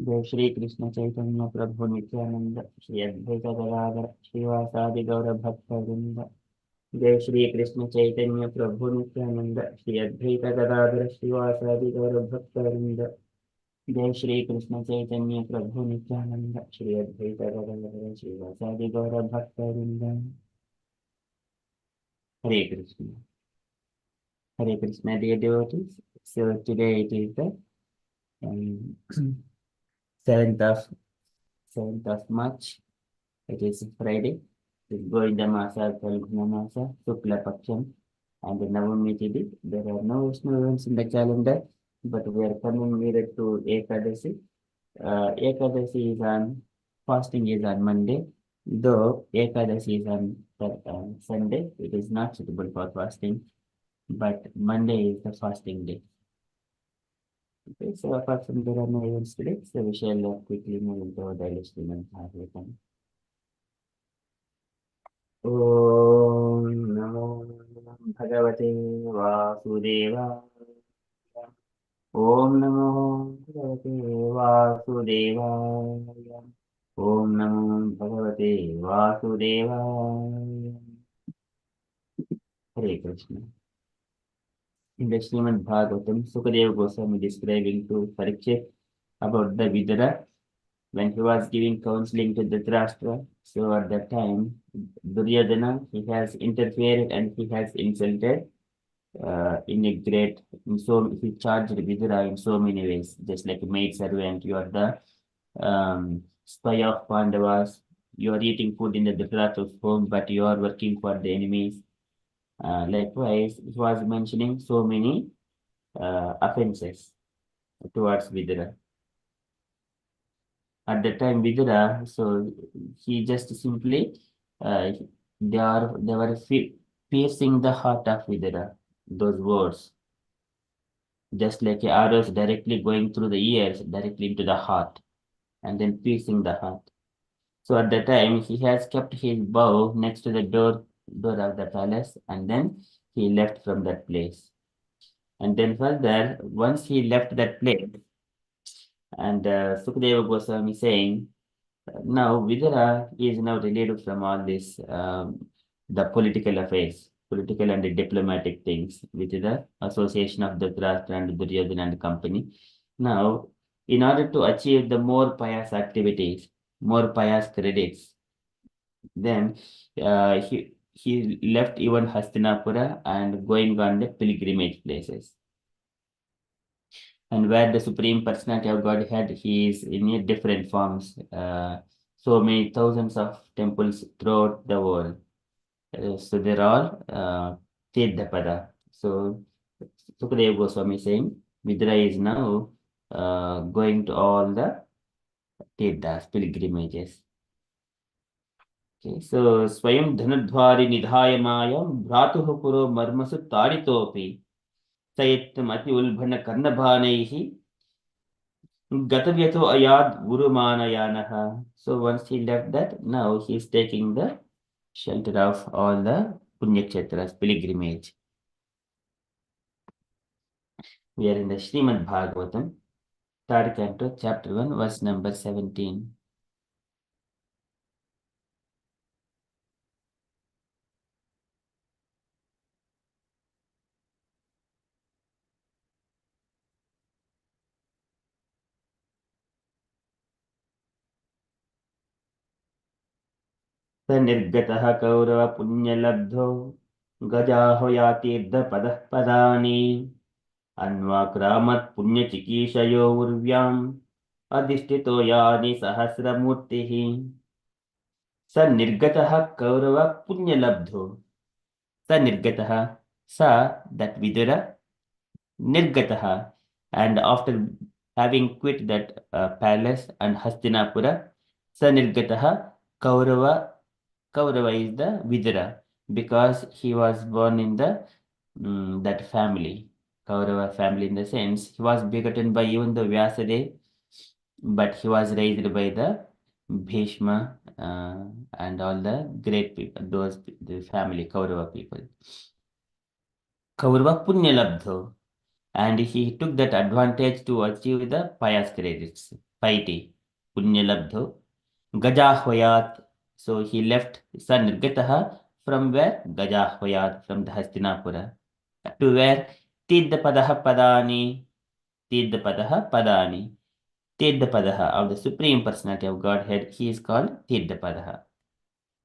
जय श्री कृष्ण चैतन्य प्रभु नित्यानंद श्री अद्वैत गदाधर श्रीवासादि गौर भक्त वृंद। जय श्री कृष्ण चैतन्य प्रभु नित्यानंद श्री अद्वैत गदाधर श्रीवासादि गौर भक्त वृंद। जय श्री कृष्ण चैतन्य प्रभु नित्यानंद श्री अद्वैत गदाधर श्रीवासादि गौर भक्त वृंद। Hare Krishna, dear devotees. So today it is the um, 7th of 7th of March. It is Friday. It's Govinda Masa, Falguna Masa, Shukla Paksham, and the Navami Tithi. There are no Vishnu events in the calendar, but we are coming nearer to Ekadasi. Ekadasi is on fasting is on Monday, though Ekadasi is on Sunday. It is not suitable for fasting, but Monday is the fasting day. Okay, so apart from there are no events today, so we shall quickly move into our daily Srimad Bhagavatam. ॐ नमो भगवते वासुदेवाय। ॐ नमो भगवते वासुदेवाय। ॐ नमो भगवते वासुदेवाय। Hare Krishna. In the Srimad Bhagavatam, Sukadeva Goswami describing to Parikshit about the Vidura when he was giving counseling to Dhritarashtra. So at that time, Duryodhana, he has interfered and he has insulted in a great, so he charged Vidura in so many ways, just like a maid servant, you are the spy of Pandavas, you are eating food in the Dhritarashtra's home, but you are working for the enemies. Likewise, he was mentioning so many offenses towards Vidura. At the time, Vidura, so he just simply, they were piercing the heart of Vidura, those words, just like arrows directly going through the ears, directly into the heart, and then piercing the heart. So at the time, he has kept his bow next to the door of the palace, and then he left from that place. And then further, once he left that place, and Sukadeva Goswami saying, now Vidura is now relieved from all this, the political affairs, political and diplomatic things with the association of Dhritarashtra and Duryodhana and company. Now, in order to achieve the more pious activities, more pious credits, then he left even Hastinapura and going on the pilgrimage places. And where the Supreme Personality of Godhead, he is in a different forms. So many thousands of temples throughout the world. So they're all Tirthapada. So Sukadeva Goswami is saying Vidura is now going to all the Tirthas, pilgrimages. Okay, so Swayam Dhanadhvari Nidhaya Mayam Bhratuhu Puro Marmasu Taritopi Sayettam Ati Ulbhana Karnabhanaihi Gatavyato Ayad Guru Manayanaha. So once he left that, now he is taking the shelter of all the Punyakshetras, pilgrimage. We are in the Srimad Bhagavatam, 3rd canto, chapter 1, verse number 17. स निर्गतः कौरव पुण्यलब्धो गजाहो यातीर्धपदः पदानि अन्वाक्रामत् पुण्यचिकीर्षयो उर्व्याम् अधिष्ठितो यानि सहस्रमूर्तिः स निर्गतः कौरव पुण्यलब्धो स निर्गतः सा that Vidura nirgataha, and after having quit that palace and Hastinapura, sa nirgataha Kaurava. Kaurava is the Vidura because he was born in the that family, Kaurava family, in the sense he was begotten by even the Vyasadev, but he was raised by the Bhishma and all the great people, the family Kaurava people. Kaurava Punya Labdho, and he took that advantage to achieve the pious credits. piety, punyalabdho, gajahvayat. So he left Sanirgataha from where? Gajahvayat, from the Hastinapura. To where? Tiddapadaha padani, Tiddapadaha padani. Tiddapadaha, of the Supreme Personality of Godhead, he is called Tiddapadaha.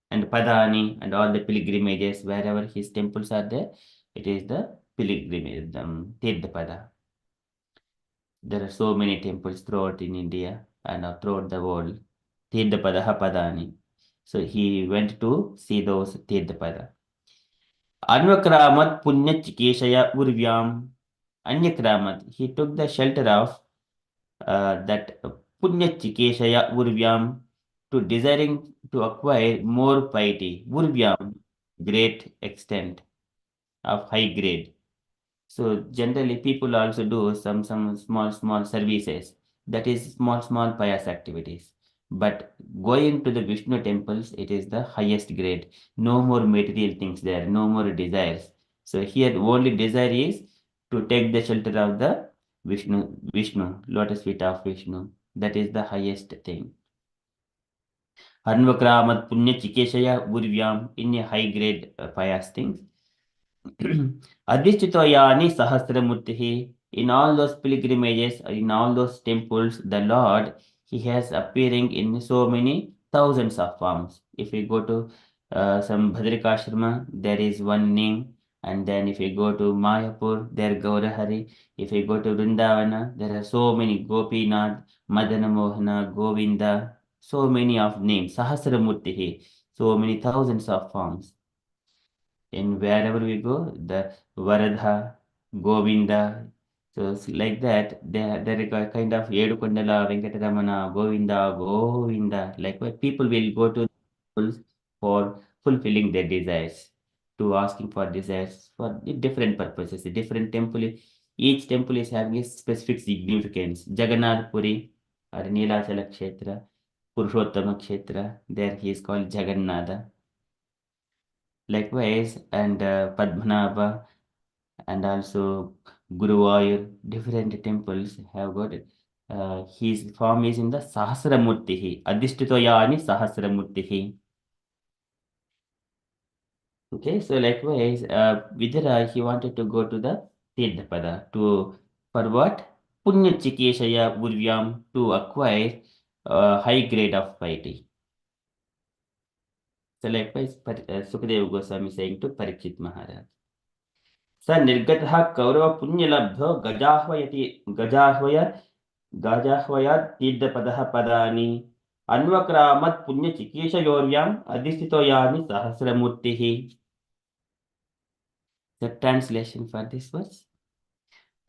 And Padani and all the pilgrimages, wherever his temples are there, it is the pilgrimage, Tirthapada. There are so many temples throughout in India and throughout the world. Tirthapada Padani. So he went to see those Tirthapada. Anvakramat Punya Chikeshaya Urvyam. Anyakramat. He took the shelter of that Punya Chikeshaya Urvyam to desiring to acquire more piety. Urvyam, great extent of high grade. So generally people also do some small services. That is small pious activities. But going to the Vishnu temples, it is the highest grade. No more material things there, no more desires. So here only desire is to take the shelter of the Vishnu, lotus feet of Vishnu. That is the highest thing. Hanvakramat Punya Chikeshaya Urvyam, in a high grade pious things. Adhichitoyani Sahasramurtihi. In all those pilgrimages, in all those temples, the Lord, He has appearing in so many thousands of forms. If we go to some Bhadrakashrama, there is one name. And then if we go to Mayapur, there Gaurahari. If we go to Vrindavana, there are so many Gopinath, Madana Mohana, Govinda, so many of names. Sahasramurtihi, so many thousands of forms. In wherever we go, the Varadha, Govinda, so it's like that, there is a kind of Edukondala, Venkataramana, Govinda, Govinda, like where people will go to temples for fulfilling their desires, to asking for desires for different purposes. A different temple, each temple is having a specific significance. Jagannath Puri or Neelachala Kshetra, Purushottama Kshetra, there he is called Jagannatha. Likewise, and Padmanabha and also Guruvayur, different temples have got his form is in the Sahasramurtihi, Adhishtitoyani Sahasramurtihi. Okay, so likewise, Vidura, he wanted to go to the Tirthapada to, for what? Punya Chikeshaya Urvyam, to acquire high grade of piety. So likewise, Sukadeva Goswami saying to Parikshit Maharaj. स निर्गतः कौरवपुण्यलब्धो गाजाह्वयात् तीर्थपदः पदानि अन्वक्रामत् पुण्यचिकीर्षयोर्याम् अधिष्ठितो यानि सहस्रमूर्तिः. The translation for this verse.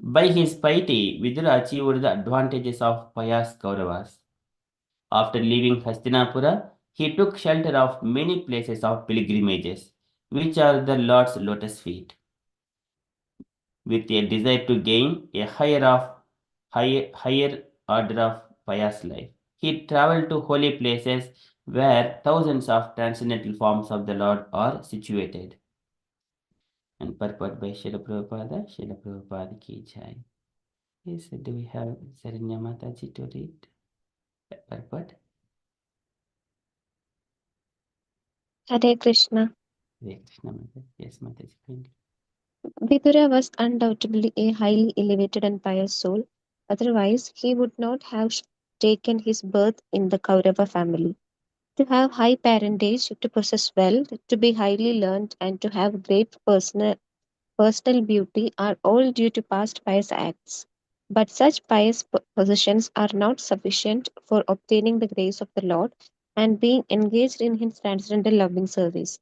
By his piety, Vidura achieved the advantages of pious Kauravas. After leaving Hastinapura, he took shelter of many places of pilgrimages, which are the Lord's lotus feet, with a desire to gain a higher order of pious life. He traveled to holy places where thousands of transcendental forms of the Lord are situated. And purport by Srila Prabhupada, Srila Prabhupada ki jai. Yes, do we have Saranya Mataji to read purport? Hare Krishna. Hare Krishna Mataji. Yes, Mataji. Thank you. Vidura was undoubtedly a highly elevated and pious soul. Otherwise, he would not have taken his birth in the Kaurava family. To have high parentage, to possess wealth, to be highly learned, and to have great personal beauty are all due to past pious acts. But such pious positions are not sufficient for obtaining the grace of the Lord and being engaged in his transcendental loving service.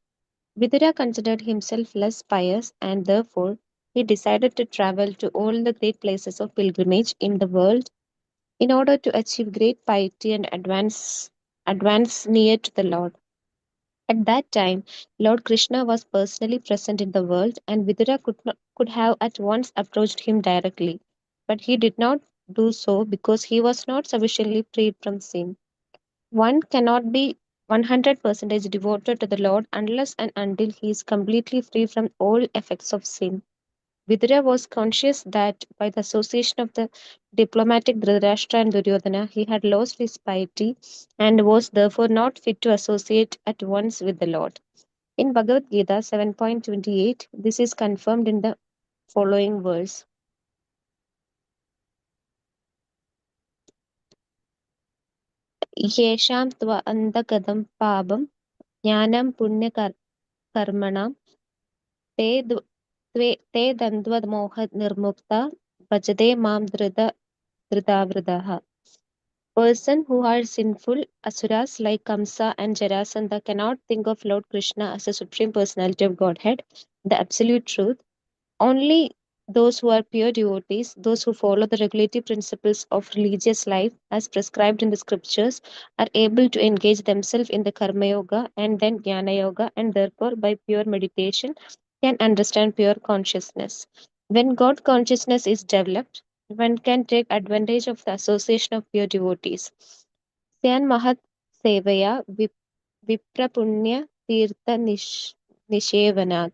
Vidura considered himself less pious and therefore he decided to travel to all the great places of pilgrimage in the world in order to achieve great piety and advance near to the Lord. At that time, Lord Krishna was personally present in the world and Vidura could have at once approached him directly. But he did not do so because he was not sufficiently freed from sin. One cannot be 100% devoted to the Lord unless and until he is completely free from all effects of sin. Vidura was conscious that by the association of the diplomatic Dhritarashtra and Duryodhana, he had lost his piety and was therefore not fit to associate at once with the Lord. In Bhagavad Gita 7.28, this is confirmed in the following verse. Yesham tva andakadam pabam jnanam punya karmanam te te dandva moha nirmukta bhajade mam dhritavradaha. Person who are sinful asuras like Kamsa and Jarasandha cannot think of Lord Krishna as a supreme personality of Godhead, the absolute truth. Only those who are pure devotees, those who follow the regulative principles of religious life as prescribed in the scriptures, are able to engage themselves in the Karma Yoga and then Jnana Yoga, and therefore, by pure meditation, can understand pure consciousness. When God consciousness is developed, one can take advantage of the association of pure devotees. Syan Mahat Sevaya Viprapunya Tirtha Nishevanat.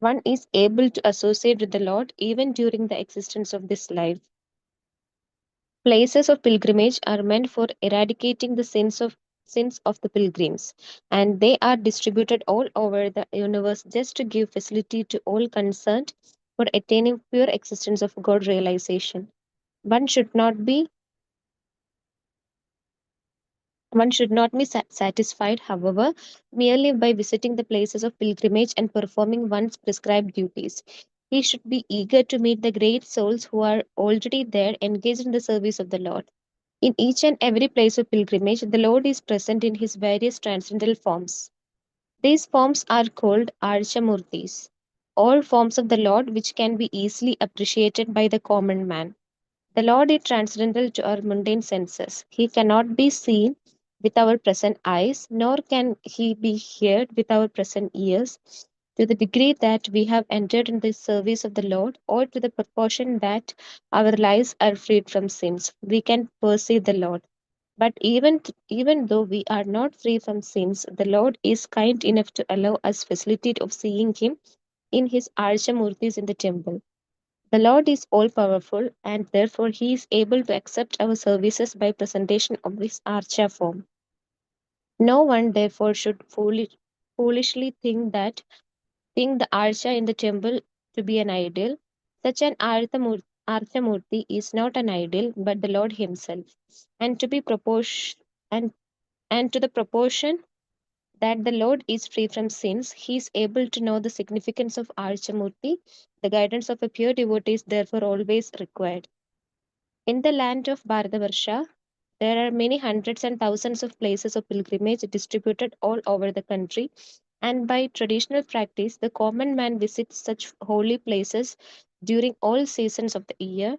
One is able to associate with the Lord even during the existence of this life. Places of pilgrimage are meant for eradicating the sins of the pilgrims, and they are distributed all over the universe just to give facility to all concerned for attaining pure existence of God realization. One should not be One should not be satisfied, however, merely by visiting the places of pilgrimage and performing one's prescribed duties. He should be eager to meet the great souls who are already there engaged in the service of the Lord. In each and every place of pilgrimage, the Lord is present in his various transcendental forms. These forms are called Archamurtis, all forms of the Lord which can be easily appreciated by the common man. The Lord is transcendental to our mundane senses. He cannot be seen with our present eyes, nor can he be heard with our present ears. To the degree that we have entered in the service of the Lord, or to the proportion that our lives are freed from sins, we can perceive the Lord. But even though we are not free from sins, the Lord is kind enough to allow us facility of seeing Him in His Archamurtis in the temple. The Lord is all powerful, and therefore He is able to accept our services by presentation of this archa form. No one therefore should foolishly think the archa in the temple to be an idol. Such an archa murti is not an idol, but the Lord Himself. And to be and and to the proportion that the Lord is free from sins, He is able to know the significance of Archamurti. The guidance of a pure devotee is therefore always required. In the land of Bharatavarsha, there are many hundreds and thousands of places of pilgrimage distributed all over the country, and by traditional practice, the common man visits such holy places during all seasons of the year.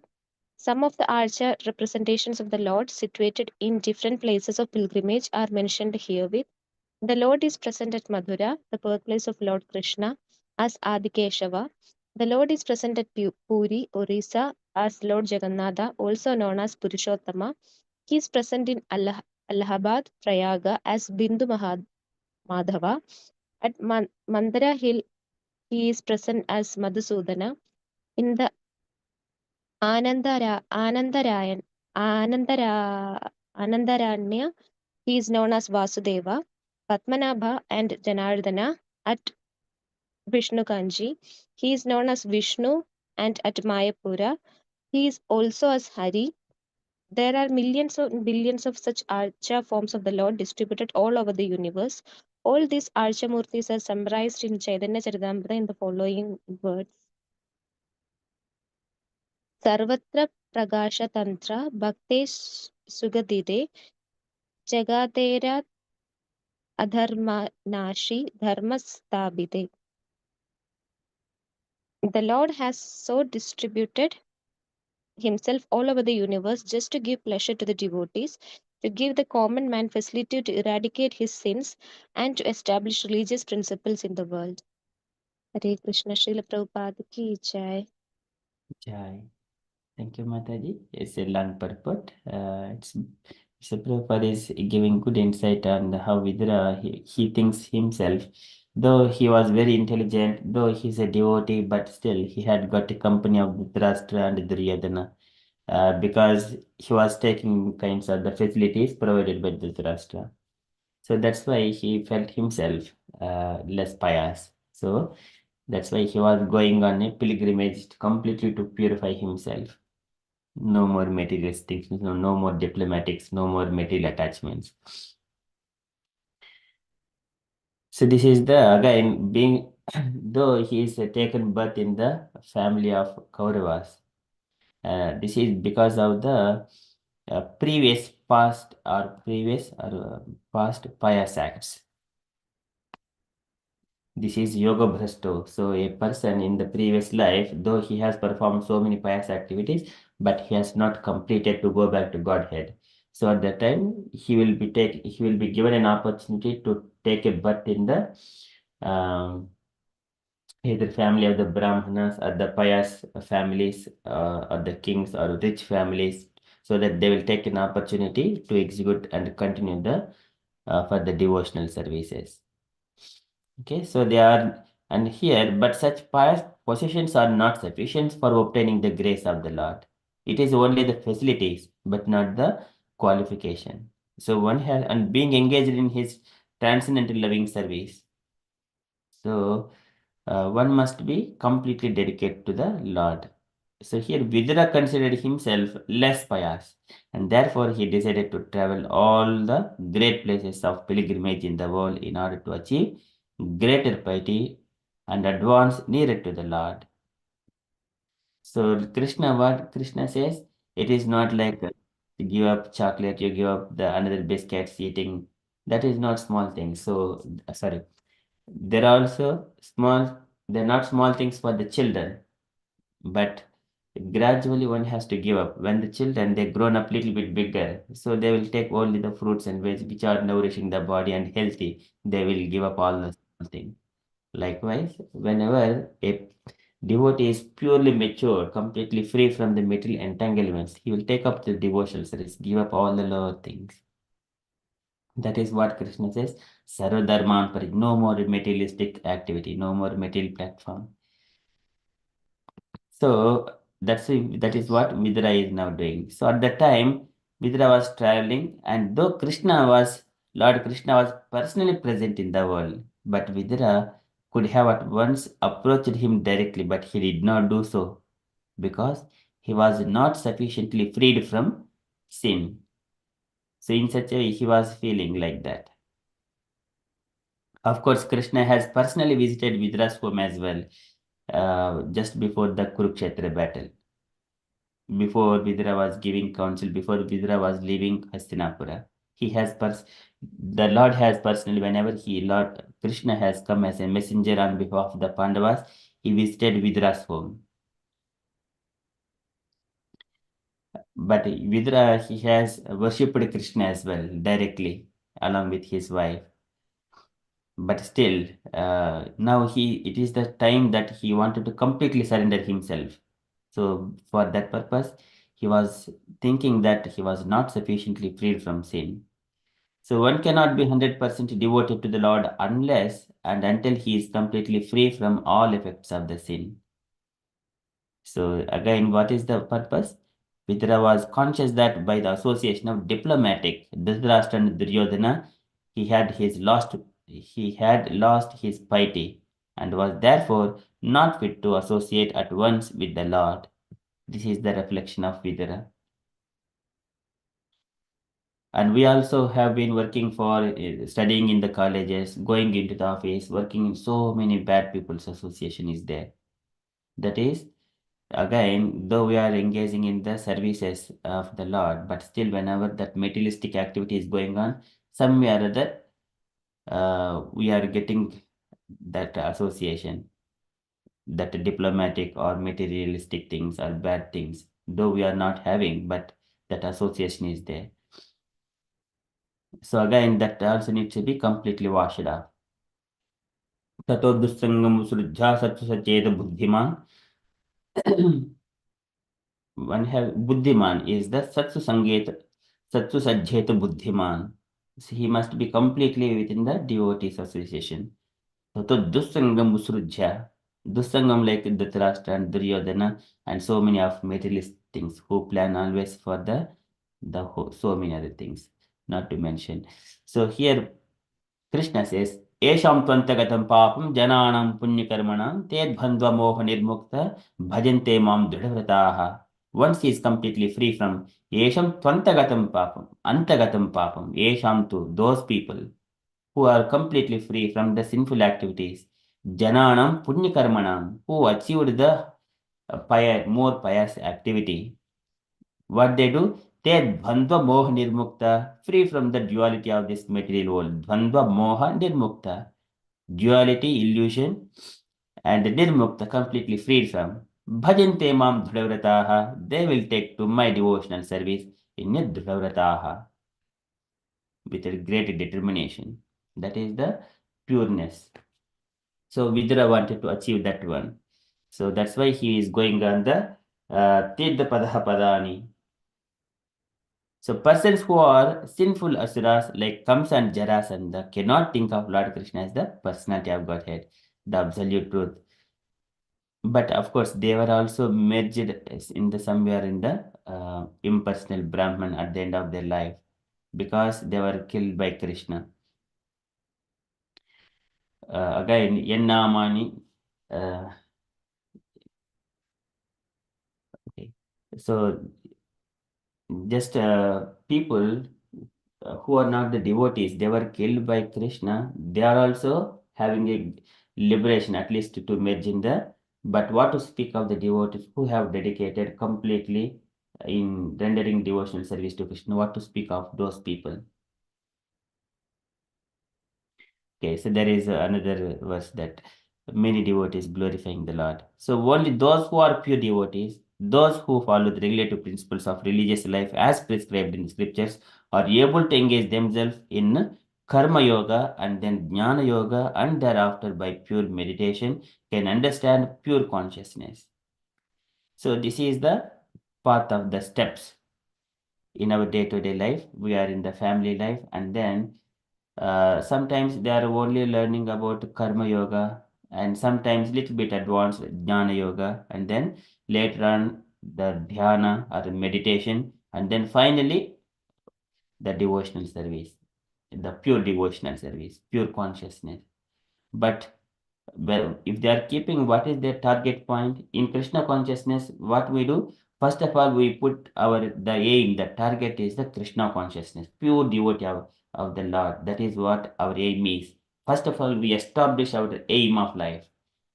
Some of the archa representations of the Lord situated in different places of pilgrimage are mentioned herewith. The Lord is present at Madhura, the birthplace of Lord Krishna, as Adikeshava. The Lord is present at Puri, Orissa, as Lord Jagannatha, also known as Purushottama. He is present in Allahabad, Prayaga, as Bindu Madhava. At Mandara Hill, he is present as Madhusudana. In the Anandaranya, he is known as Vasudeva. Padmanabha and Janardana at Vishnu Kanji. He is known as Vishnu, and at Mayapura, he is also as Hari. There are millions of billions of such archa forms of the Lord distributed all over the universe. All these archa murtis are summarized in Chaitanya Charitamrita in the following words. Sarvatra Pragasha Tantra Bhakte Sugadide Jagatera Adharma Nashi Dharma Stabide. The Lord has so distributed Himself all over the universe just to give pleasure to the devotees, to give the common man facility to eradicate his sins, and to establish religious principles in the world. Hare Krishna, Srila Prabhupada ki jai. Jai. Thank you, Mataji. It's a long purport. So Prabhupada is giving good insight on how Vidura he thinks himself Though he was very intelligent, though he's a devotee, but still he had got a company of Dhritarashtra and Duryodhana because he was taking kinds of the facilities provided by Dhritarashtra. So that's why he felt himself less pious. So that's why he was going on a pilgrimage completely to purify himself. No more materialistic, no more diplomatics, no more material attachments. So this is the again being though he is taken birth in the family of Kauravas. This is because of the previous past or previous or past pious acts. This is yoga bhrasto. So a person in the previous life, though he has performed so many pious activities, but he has not completed to go back to Godhead. So at that time, he will be given an opportunity to take a birth in the either family of the Brahmanas or the pious families or the kings or rich families, so that they will take an opportunity to execute and continue the for the devotional services. Okay, so they are and here, but such pious possessions are not sufficient for obtaining the grace of the Lord. It is only the facilities, but not the qualification. So one has and being engaged in his transcendental loving service. So one must be completely dedicated to the Lord. So here Vidura considered himself less pious, and therefore he decided to travel all the great places of pilgrimage in the world in order to achieve greater piety and advance nearer to the Lord. So Krishna, what Krishna says, it is not like you give up chocolate, you give up the another biscuits eating. That is not small thing. So sorry, there are also small. They're not small things for the children, but gradually one has to give up. When the children they grown up little bit bigger, so they will take only the fruits and veg which are nourishing the body and healthy. They will give up all the small things. Likewise, whenever a devotee is purely mature, completely free from the material entanglements, he will take up the devotional service, give up all the lower things. That is what Krishna says. Sarva dharman pari, no more materialistic activity, no more material platform. So that is what Vidura is now doing. So at that time, Vidura was traveling, and though Lord Krishna was personally present in the world, but Vidura could have at once approached him directly, but he did not do so because he was not sufficiently freed from sin. So in such a way, he was feeling like that. Of course, Krishna has personally visited Vidura's home as well, just before the Kurukshetra battle. Before Vidura was giving counsel, before Vidura was leaving Hastinapura. The Lord has personally, whenever Lord Krishna has come as a messenger on behalf of the Pandavas, he visited Vidura's home. But Vidura, he has worshipped Krishna as well, directly, along with his wife. But still, now it is the time that he wanted to completely surrender himself. So for that purpose, he was thinking that he was not sufficiently freed from sin. So one cannot be 100% devoted to the Lord unless and until he is completely free from all effects of the sin. So again, what is the purpose? Vidura was conscious that by the association of diplomatic Dhritarashtra and Duryodhana, he had lost his piety and was therefore not fit to associate at once with the Lord. This is the reflection of Vidura. And we also have been working for studying in the colleges, going into the office, working in so many bad people's association is there. That is, again, though we are engaging in the services of the Lord, but still, whenever that materialistic activity is going on, somewhere or other, we are getting that association, that diplomatic or materialistic things are bad things, though we are not having, but that association is there. So again, that also needs to be completely washed off. ततो दुस्संगम सृज्जा सत्सु सचेत बुद्धिमान. One have buddhiman is the satsu sajjeta buddhiman. So he must be completely within the devotees association. So Dusangam Usrujya, Dusangam like Dhritarashtra and Duryodhana and so many of materialist things who plan always for so many other things, not to mention. So here Krishna says, Esham Twantagatam Papam Jananam Punyakarmanam Ted Bandva Moha Nirmukta Bhajante Mam Dridhavrataha. Once he is completely free from Esham Twantagatam Papam, Antagatam Papam, Esham to those people who are completely free from the sinful activities, Jananam Punyakarmanam, who achieved the more pious activity. What they do? They Dvandva Moha Nirmukta, free from the duality of this material world. Dvandva Moha Nirmukta, duality, illusion, and Nirmukta, completely freed from. Bhajante Mam Dhruvrataha, they will take to my devotional service in Dhruvrataha with a great determination. That is the pureness. So Vidura wanted to achieve that one. So that's why he is going on the Tirtha Padaha Padani. So persons who are sinful asuras like Kamsa and Jarasandha cannot think of Lord Krishna as the personality of Godhead, the absolute truth. But of course, they were also merged in the somewhere in the impersonal Brahman at the end of their life because they were killed by Krishna. Again, Yennamani. Okay. So just people who are not the devotees, they were killed by Krishna. They are also having a liberation, at least to merge in the. But what to speak of the devotees who have dedicated completely in rendering devotional service to Krishna? What to speak of those people? Okay, so there is another verse that many devotees glorifying the Lord. So only those who are pure devotees, those who follow the regulative principles of religious life as prescribed in the scriptures, are able to engage themselves in karma yoga and then jnana yoga, and thereafter by pure meditation can understand pure consciousness. So this is the path of the steps in our day-to-day life. We are in the family life, and then sometimes they are only learning about karma yoga, and sometimes little bit advanced jnana yoga, and then later on the dhyana or the meditation, and then finally the devotional service, the pure devotional service, pure consciousness. But well, if they are keeping what is their target point in Krishna consciousness, what we do? First of all, we put the aim, the target is the Krishna consciousness, pure devotee of the Lord. That is what our aim is. First of all, we establish our aim of life.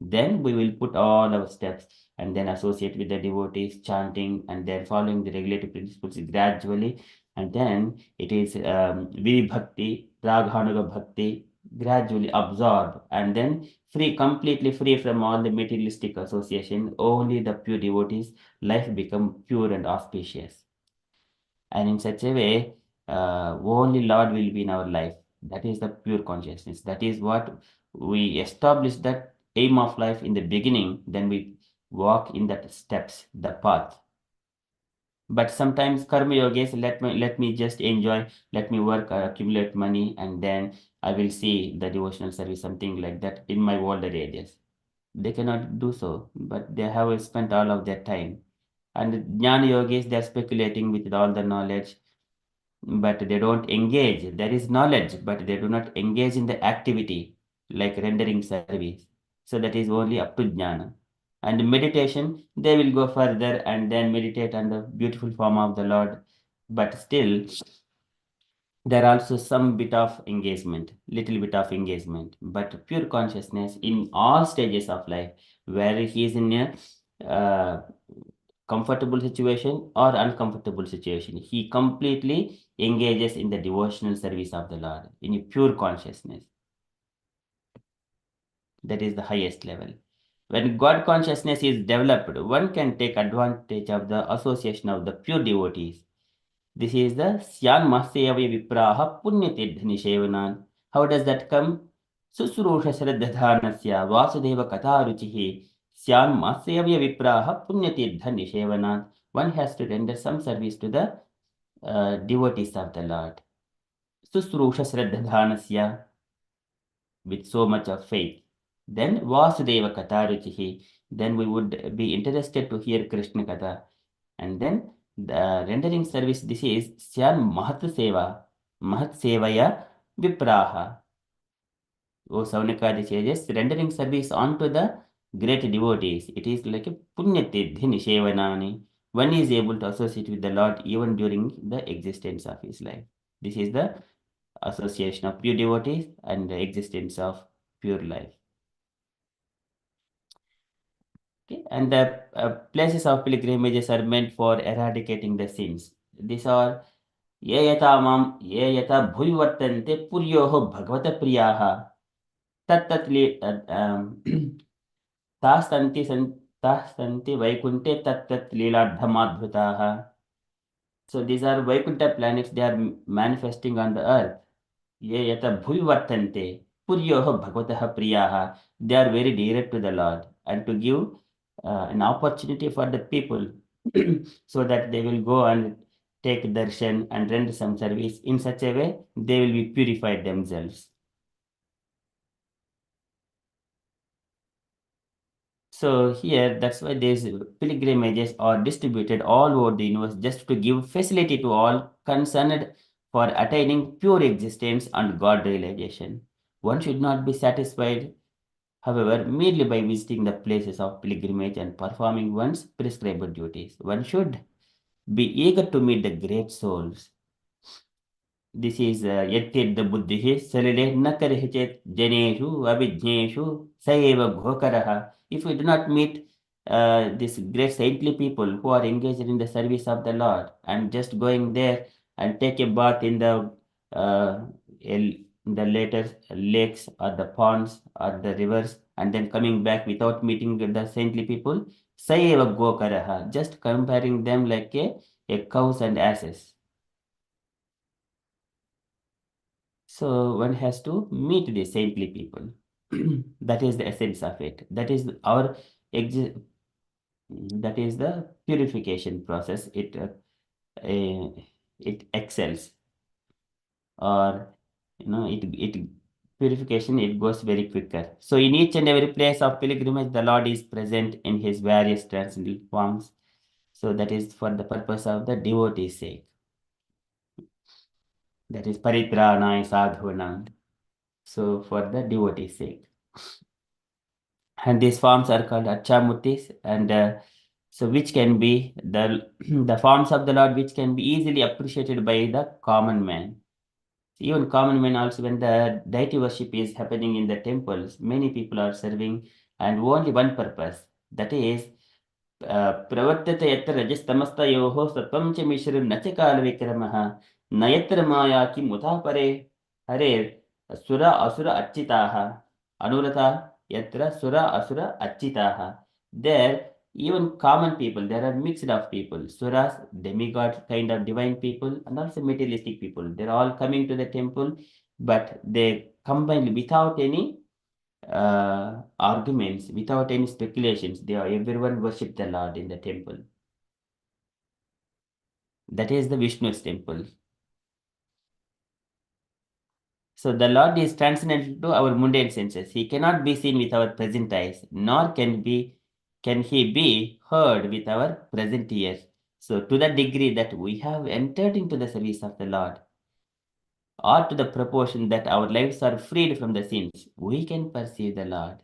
Then we will put all our steps and then associate with the devotees, chanting, and then following the regulative principles gradually. And then it is Vibhakti, Raghanuga Bhakti, gradually absorb, and then completely free from all the materialistic association, only the pure devotees, life become pure and auspicious. And in such a way, only Lord will be in our life. That is the pure consciousness. That is what we establish that aim of life in the beginning, then we walk in that steps, the path. But sometimes karma yogis let me just enjoy, let me work, accumulate money, and then I will see the devotional service, something like that in my older ages. They cannot do so, but they have spent all of their time. And Jnana yogis, they are speculating with all the knowledge, but they don't engage. There is knowledge, but they do not engage in the activity like rendering service. So that is only up to Jnana. And meditation, they will go further and then meditate on the beautiful form of the Lord. But still, there are also some bit of engagement, little bit of engagement, but pure consciousness in all stages of life, where he is in a comfortable situation or uncomfortable situation, he completely engages in the devotional service of the Lord in a pure consciousness. That is the highest level. When God consciousness is developed, one can take advantage of the association of the pure devotees. This is the Syan Masyavya Vipraha Punyatirtha Nishevanan. How does that come? Susrusha Shraddhadanasya Vasudeva Katharuchihi Syan Masyavya Vipraha Punyatirtha Nishevanan. One has to render some service to the devotees of the Lord. Susrusha Shraddhadanasya, with so much of faith. Then Vasudeva Katharuchihi. Then we would be interested to hear Krishna Katha. And then the rendering service, this is Syan Mahat Seva. Mahat Sevaya Vipraha. O Saunakadi sages, rendering service unto the great devotees. It is like a Punyatidhi Nishevanani. One is able to associate with the Lord even during the existence of his life. This is the association of pure devotees and the existence of pure life. Okay? And the places of pilgrimages are meant for eradicating the sins. These are ये यथा माम ये यथा भूय वर्तन्ते पुर्योः भगवत प्रियाः तत्तत् तास्तन्ति तास्तन्ति वैकुंठे तत्तत् लीलार्धमाद्भुताः. So these are Vaikuntha planets, they are manifesting on the earth. ये यथा भूय वर्तन्ते पुर्योः भगवतः प्रियाः. They are very dear to the Lord, and to give an opportunity for the people so that they will go and take darshan and render some service. In such a way, they will be purified themselves. So here, that's why these pilgrimages are distributed all over the universe just to give facility to all concerned for attaining pure existence and God realization. One should not be satisfied, however, merely by visiting the places of pilgrimage and performing one's prescribed duties. One should be eager to meet the great souls. This is यत्यद् बुद्धिः सलिले न करिः चेत् जनेषु अभिज्ञेषु स एव घोकरः. If we do not meet these great saintly people who are engaged in the service of the Lord and just going there and take a bath in uh, the later lakes or the ponds or the rivers and then coming back without meeting the saintly people, स एव घोकरः, just comparing them like a cows and asses. So one has to meet the saintly people. That is the essence of it. That is our that is the purification process. It excels, or it purification, it goes very quicker. So in each and every place of pilgrimage, the Lord is present in his various transcendental forms. So that is for the purpose of the devotee's sake. That is paritranaya sadhunam. So for the devotee's sake. And these forms are called achamurtis, and so which can be the the forms of the Lord which can be easily appreciated by the common man. Even common men also, when the deity worship is happening in the temples, many people are serving and only one purpose, that is प्रवर्तते यत्र रजस्तमस्तयोः सत्वं च मिश्रं न च कालविक्रमः न यत्र माया किमुता परे हरेर् सुर असुर अर्चिताः Anurata yatra sura asura achitaha. There, even common people, there are mixed of people, suras, demigod kind of divine people, and also materialistic people. They're all coming to the temple, but they combine without any arguments, without any speculations. They are everyone worship the Lord in the temple. That is the Vishnu's temple. So the Lord is transcendental to our mundane senses. He cannot be seen with our present eyes, nor can he be heard with our present ears. So to the degree that we have entered into the service of the Lord, or to the proportion that our lives are freed from the sins, we can perceive the Lord.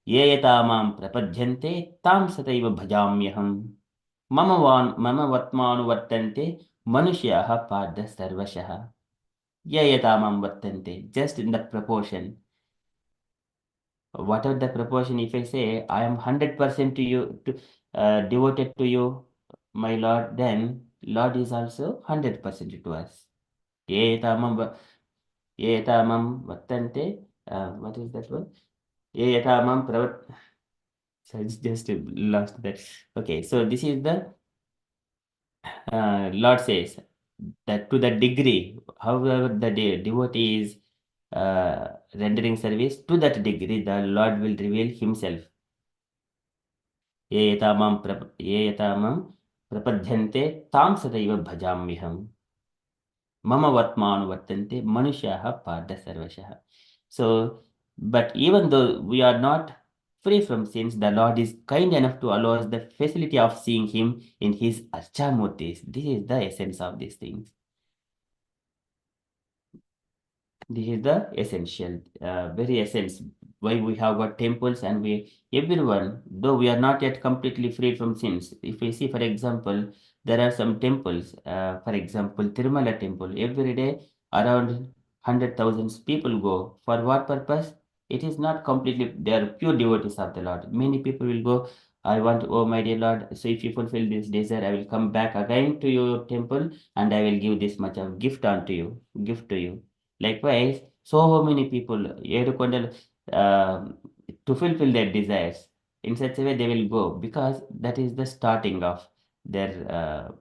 ये यथा मां प्रपद्यन्ते तां सतैव भजाम्यहम् मम वर्त्मानुवर्तन्ते मनुष्याः पार्थ सर्वशः. ये यथा मां वर्तन्ते, just in the proportion. Whatever the proportion, if I say I am 100% to you, devoted to you, my Lord, then Lord is also 100% to us. ये यथा मां ये यथा मां वर्तन्ते, what is that word? ये यथा मां प्रवर्त. So I just lost that. Okay, so this is the Lord says that to the degree, however the devotee is rendering service, to that degree the Lord will reveal himself. ये यथा मां प्रपद्यन्ते तां सदैव भजाम्यहम् मम वर्त्मानुवर्तन्ते मनुष्याः पार्थ सर्वशः. So But even though we are not free from sins, the Lord is kind enough to allow us the facility of seeing Him in His Archamurtis. This is the essence of these things. This is the essential, very essence why we have got temples, and we everyone, though we are not yet completely free from sins. If we see, for example, there are some temples, for example, Tirumala temple. Every day, around 100,000 people go. For what purpose? It is not completely. They are pure devotees of the Lord. Many people will go. I want, oh my dear Lord, so if you fulfill this desire, I will come back again to your temple, and I will give this much of gift unto you, gift to you. Likewise, so many people Yedukonda, to fulfill their desires in such a way they will go, because that is the starting of their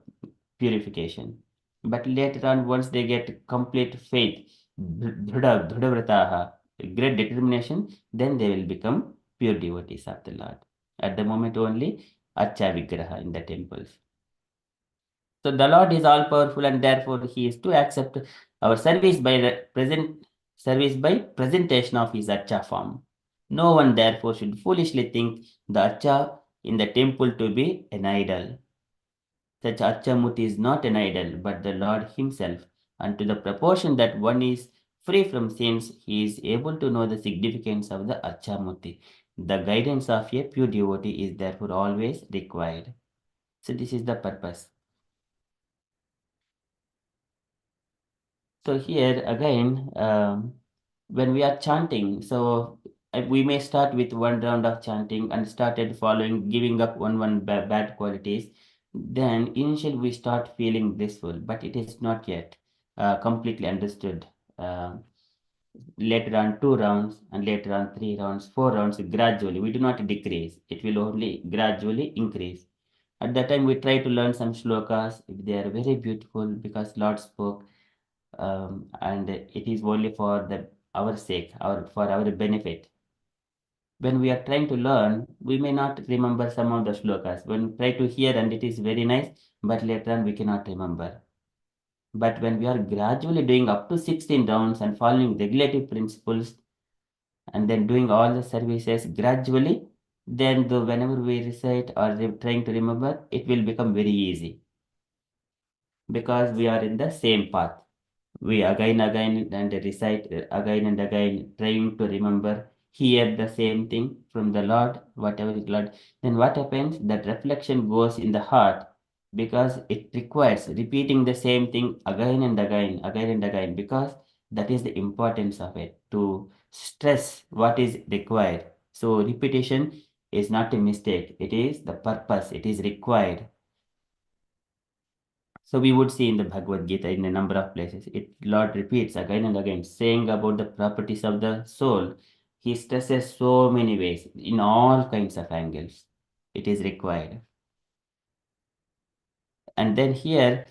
purification. But later on, once they get complete faith, dhrudavrataha, great determination, then they will become pure devotees of the Lord. At the moment only, Archa Vigraha in the temples. So the Lord is all powerful, and therefore He is to accept our service by presentation of His Archa form. No one therefore should foolishly think the Archa in the temple to be an idol. Such Archamurti is not an idol, but the Lord Himself. And to the proportion that one is free from sins, he is able to know the significance of the Archamurti. The guidance of a pure devotee is therefore always required. So this is the purpose. So here again, when we are chanting, so we may start with one round of chanting and started following, giving up bad qualities. Then initially we start feeling blissful, but it is not yet completely understood. Uh, Later on 2 rounds, and later on 3 rounds, 4 rounds, gradually. We do not decrease. It will only gradually increase. At that time, we try to learn some shlokas. They are very beautiful because Lord spoke, and it is only for our sake, for our benefit. When we are trying to learn, we may not remember some of the shlokas. When we try to hear, and it is very nice, but later on we cannot remember. But when we are gradually doing up to 16 rounds and following regulative principles, and then doing all the services gradually, then whenever we recite or trying to remember, it will become very easy because we are in the same path. We again and recite again and again, trying to remember, hear the same thing from the Lord, whatever is Lord. Then what happens? That reflection goes in the heart, because it requires repeating the same thing again and again, because that is the importance of it, to stress what is required. So repetition is not a mistake, it is the purpose, it is required. So we would see in the Bhagavad Gita in a number of places, it Lord repeats again and again, saying about the properties of the soul. He stresses so many ways, in all kinds of angles. It is required. And then here,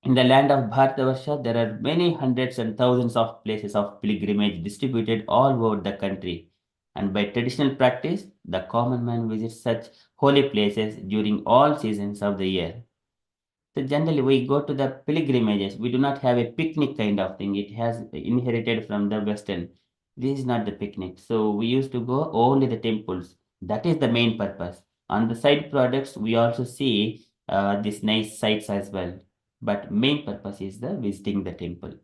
in the land of Bharatavarsha, there are many hundreds and thousands of places of pilgrimage distributed all over the country. And by traditional practice, the common man visits such holy places during all seasons of the year. So generally, we go to the pilgrimages. We do not have a picnic kind of thing. It has inherited from the Western. This is not the picnic. So we used to go only the temples. That is the main purpose. On the side products, we also see these nice sites as well. But main purpose is the visiting the temple.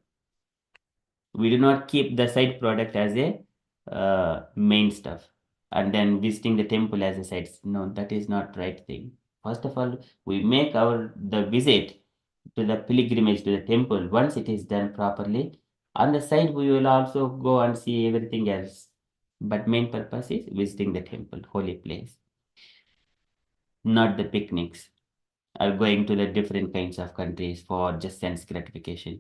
We do not keep the side product as a main stuff, and then visiting the temple as a side. No, that is not right thing. First of all, we make the visit to the pilgrimage to the temple. Once it is done properly, on the side we will also go and see everything else. But main purpose is visiting the temple, holy place, not the picnics or going to the different kinds of countries for just sense gratification.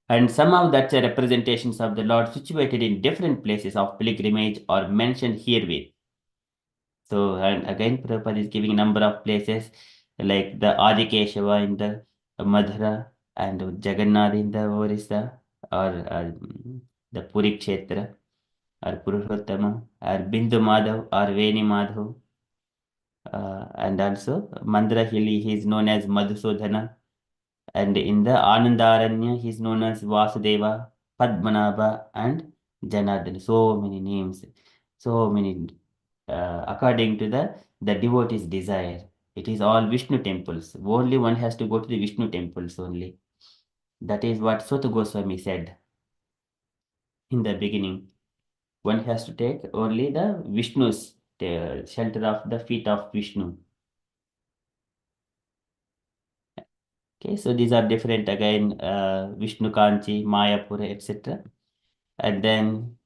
And some of that representations of the Lord situated in different places of pilgrimage are mentioned herewith. So, and again, Prabhupada is giving a number of places like the Adikeshava in the Madhura, and Jagannath in the Orissa, or the Puri Kshetra, or Purushottama, or Bindu Madhav, or Veni Madhav, and also Mandra Hilli, he is known as Madhusudhana, and in the Anandaranya, he is known as Vasudeva. Padmanabha, and Janardhan. So many names, so many according to the devotee's desire. It is all Vishnu temples. Only one has to go to the Vishnu temples only. That is what Sota Goswami said in the beginning. One has to take only the Vishnu's shelter of the feet of Vishnu. Okay, so these are different again, Vishnu Kanchi, Mayapura, etc. And then,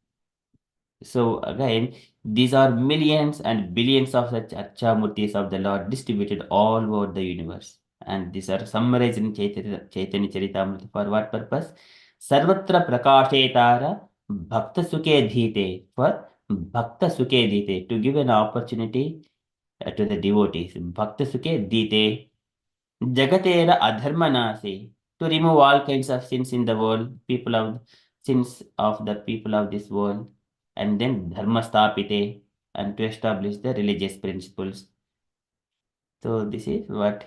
so again, these are millions and billions of such Archamurtis of the Lord distributed all over the universe. And these are summarized in Chaitanya Charitamrita for what purpose? Sarvatra Prakashetara Bhakta Sukhe Dhite, for Bhakta Sukhe Dhite, to give an opportunity to the devotees. Bhakta Sukhe Dhite, Jagatera Adharmanase, to remove all kinds of sins in the world, people of sins of the people of this world, and then Dharmastapite, and to establish the religious principles. So this is what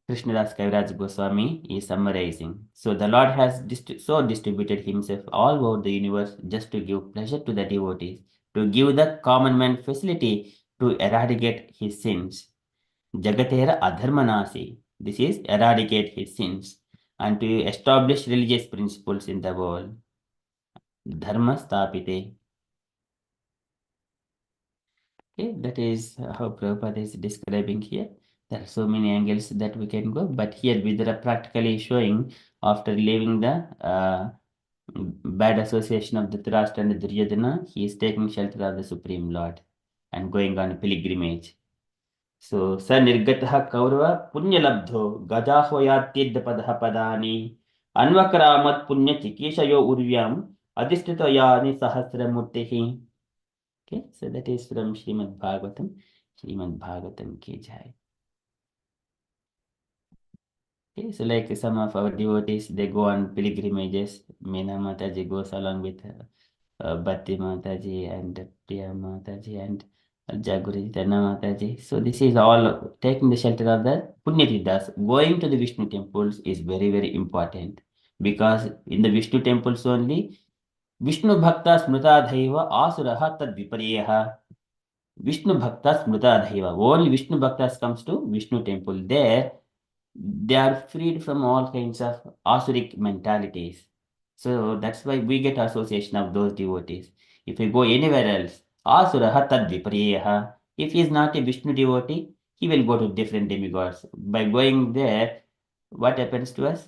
Krishnadas Kaviraj Goswami is summarizing. So the Lord has distributed himself all over the universe just to give pleasure to the devotees, to give the common man facility to eradicate his sins. Jagatera Adharmanasi. This is eradicate his sins and to establish religious principles in the world. Dharma Stapite. Okay, that is how Prabhupada is describing here. There are so many angles that we can go, but here we are practically showing after leaving the bad association of Dhritarashtra and Duryodhana, he is taking shelter of the Supreme Lord and going on a pilgrimage. So, स निर्गतः कौरव पुण्यलब्धो गजाह्वयात्यद्यपदः पदानि अन्वक्रामत् पुण्यचिकीर्षयो उर्व्याम् अधिष्ठितयानि सहस्रमूर्तिः. Okay, so that is from Srimad Bhagavatam. Srimad Bhagavatam ki jai. Okay, so like some of our devotees, they go on pilgrimages. Meena Mataji goes along with Bhatti Mataji and Priya Mataji and Jaguri Dana Mataji. So this is all taking the shelter of the Punyatidas. Going to the Vishnu temples is very, very important because in the Vishnu temples only, Vishnu Bhakta Smrita Dhaiva Asuraha Tad Viparyaha. Vishnu Bhakta Smrita Dhaiva. Only Vishnu Bhaktas comes to Vishnu temple. There, they are freed from all kinds of asuric mentalities. So that's why we get association of those devotees. If we go anywhere else, asuraha tad viparyaha. If he is not a Vishnu devotee, he will go to different demigods. By going there, what happens to us?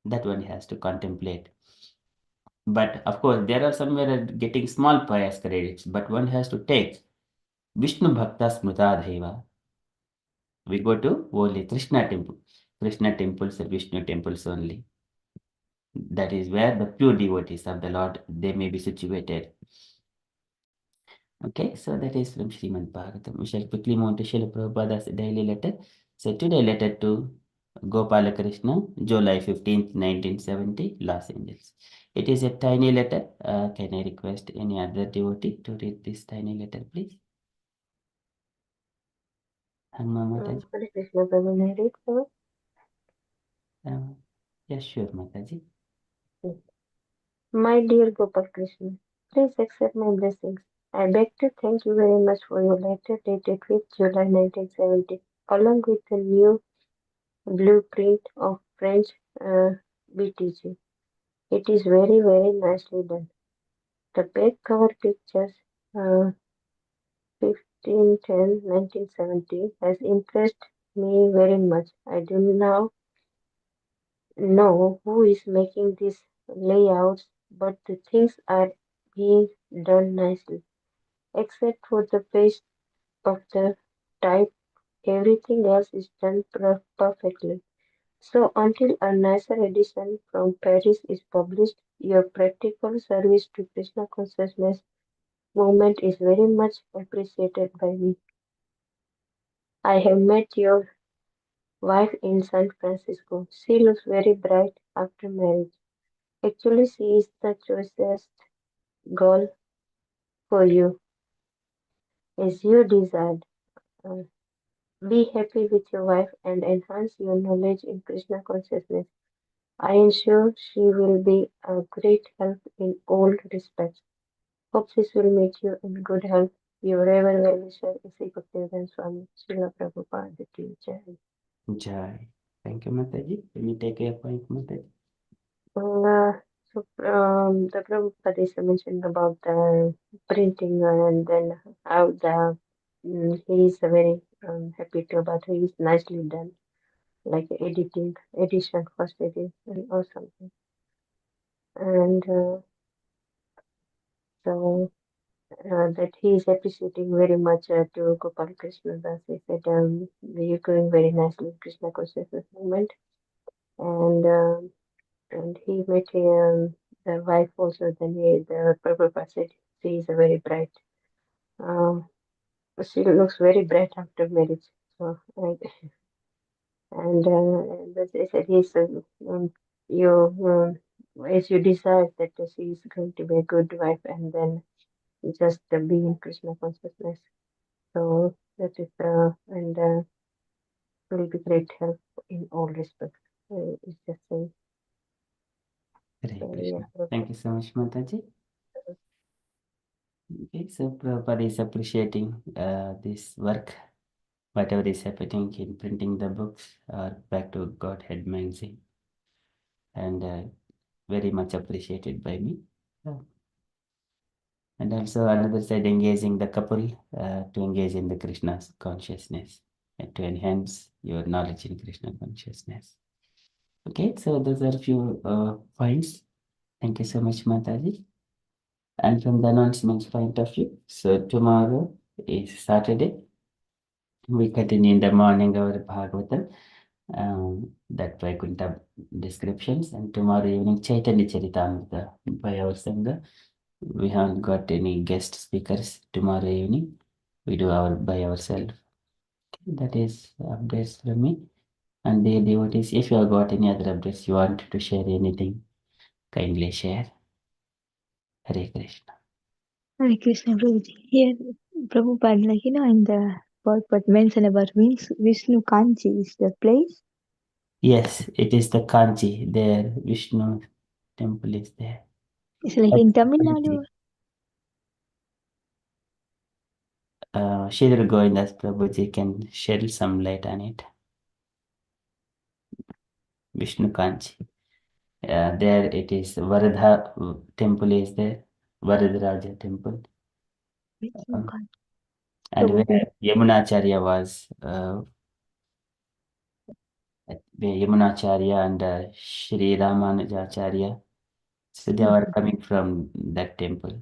That one has to contemplate. But of course, there are somewhere getting small pious credits, but one has to take Vishnu Bhakta Smrita Deva. We go to only Krishna temple. Krishna temples are Vishnu temples only. That is where the pure devotees of the Lord, they may be situated. Okay, so that is from Srimad Bhagavatam. We shall quickly move to Srila Prabhupada's daily letter. So today letter to Gopala Krishna, July 15th, 1970, Los Angeles. It is a tiny letter. Can I request any other devotee to read this tiny letter, please? Hanma Mataji. Hare Krishna, Prabhu, may I read, Prabhu? Yes, sure, Mataji. My dear Gopal Krishna, please accept my blessings. I beg to thank you very much for your letter dated 5th July 1970, along with the new blueprint of French BTG. It is very, very nicely done. The back cover pictures, 15/10/1970, has impressed me very much. I do now know who is making these layouts, but the things are being done nicely. Except for the paste of the type, everything else is done perfectly. So until a nicer edition from Paris is published, your practical service to Krishna consciousness movement is very much appreciated by me. I have met your wife in San Francisco. She looks very bright after marriage. Actually, she is the choicest girl for you, as you desired. Uh, Be happy with your wife and enhance your knowledge in Krishna consciousness. I ensure she will be a great help in all respects. Hope this will make you in good health. Your ever well-wisher is Bhaktivedanta Swami Srila Prabhupada Ki Jai. Jai. Thank you, Mataji. Can you take a point, Mataji? The Prabhupada is mentioned about the printing and then how he is very happy to about he is nicely done, like edition, first edition or something. And so that he is appreciating very much to Gopal Krishna Das. He said, you're going very nicely in Krishna consciousness movement. And he met the wife also. Then the Prabhupada said, she is a very bright. Um, she looks very bright after marriage. So, but they said, he's you as you desire that she is going to be a good wife, and then just be in Krishna consciousness. So that is and will be great help in all respects. It's just saying. Hare So Krishna. yeah. Thank you so much, Mataji. Okay, so Prabhupada is appreciating this work, whatever is happening in printing the books or Back to Godhead magazine, and very much appreciated by me. Uh, And also another side, engaging the couple to engage in the Krishna's consciousness and to enhance your knowledge in Krishna consciousness. Okay, so those are a few points. Thank you so much, Mataji. And from the announcements point of view, so tomorrow is Saturday. We continue in the morning our Bhagavatam, that Vaikuntha descriptions, and tomorrow evening Chaitanya Charitamrita by our Sangha. We haven't got any guest speakers tomorrow evening. We do our by ourselves. That is updates from me. And dear devotees, if you have got any other updates you want to share anything, kindly share. Hare Krishna. Hare Krishna Prabhuji. Here, Prabhupada, in the purport mentioned about Vishnu Kanchi is the place. Yes, it is the Kanchi there. Vishnu temple is there. It's like in Tamil Nadu. Sridhar Govindas Prabhuji can shed some light on it. Vishnu Kanchi. There it is. Varadha temple is there. Varadaraja temple. Vishnu Um, Kanchi. and Prabhupada. where Yamunacharya was, Yamunacharya and Sri Ramanujacharya. So they are coming from that temple,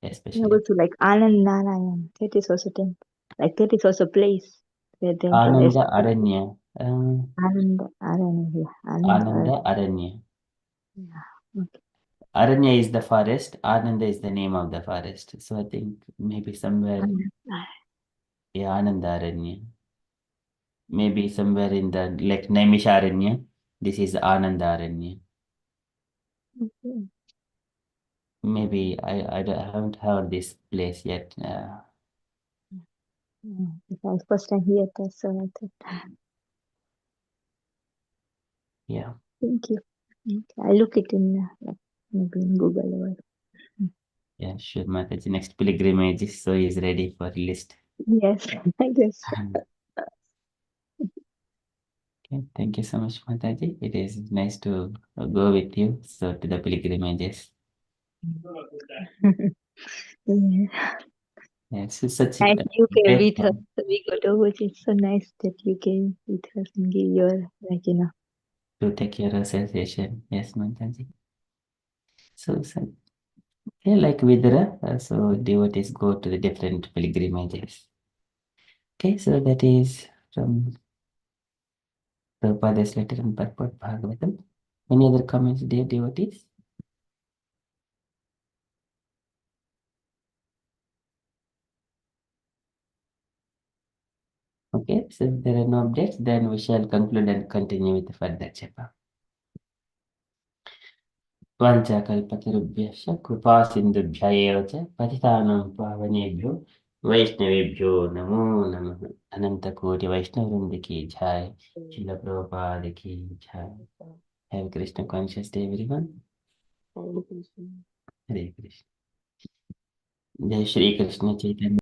especially. Also like Anand Narayan. That is also temple. Like that is also place. The temple. Ananda Aranya. Anand Narayan. Yeah. Anand Ananda Aranya. Yeah. Okay. Aranya is the forest. Ananda is the name of the forest. So I think maybe somewhere, Anand yeah, Ananda Aranya. Maybe somewhere in the like Naimisharanya. This is Ananda Aranya. Okay. Maybe I haven't heard this place yet. It was first time here. That's so I thought. Yeah, Thank you. Okay. I look it in maybe in Google or yeah, sure, Mataji. Next pilgrimage, so he's ready for list. yes, I guess. Okay, thank you so much, Mataji. It is nice to go with you. So to the pilgrimages. Yeah. Yeah, it's such a And you came great with us. fun. So we got over. It's so nice that you came with us and give your To take your association. Yes, Mataji. So yeah, like Vidura, so devotees go to the different pilgrimages. Okay, so that is from Prabhupada's letter and purport Bhagavatam. Any other comments, dear devotees? Okay, so if there are no updates, then we shall conclude and continue with the further japa. वाञ्छाकल्पतरुभ्यश्च कृपा सिन्धुभ्य एव च पतितानां पावनेभ्यो वैष्णवेभ्यो नमो नमः। अनंत कोटि वैष्णव वृंद की जय। शिल प्रभुपाद की जय। Have Krishna conscious day everyone. Hare Krishna. हरे कृष्ण। जय श्री कृष्ण चैतन्य